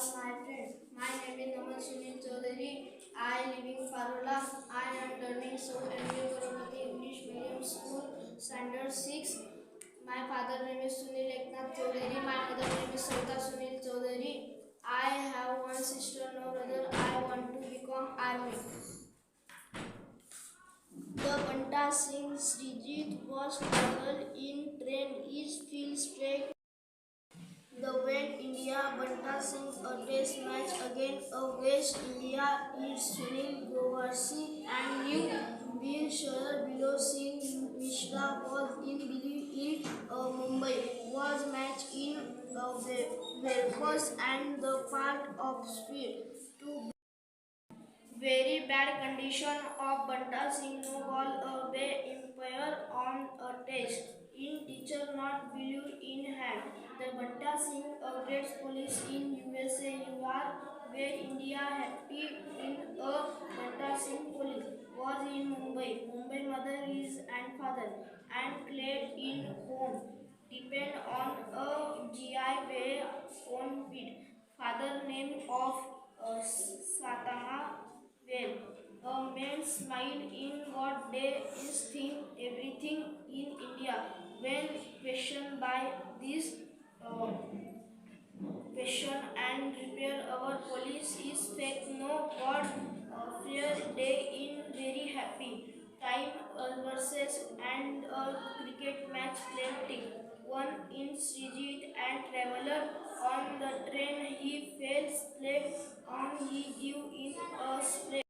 my friend. My name is Naman Sunil Chaudhary. I live in Farola. I am learning so MBA Goromati English Medium School, Standard 6. My father name is Sunil Eknath Chaudhary. My mother name is Savita Sunil Chaudhary. I have one sister, no brother. I want to become army. The Banta Singh Srijit was traveled in train is feels straight. The when India Banta Singh a test match against West India is Sunil Gavarsi and New Bill Share below Singh Mishra was in Mumbai was match in Belfast and the part of speed to very bad condition of Banta Singh no ball away umpire on a test. In teacher not believe in hand. The Banta Singh upgrades police in USA UR where India happy in a Banta Singh police was in Mumbai. Mumbai mother is and father and played in home. Depend on a GI way on bid. Father name of Satama well, a man smile in what they is think everything in India. When questioned by this question and repair our police is fake no God fear day in very happy time versus and a cricket match plenty one in Srijit and traveler on the train he fell asleep on he give in a spray.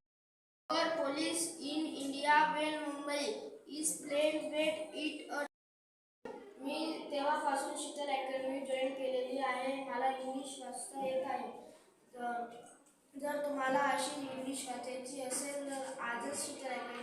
Our police in India when Mumbai is played with it a मी तेव्हापासून शीतल academy join केलेली आहे. मला English वाचता येत आहे. जर तुम्हाला अशी इंग्लिश वाचायची असेल तर आजच शीतल अकॅडमी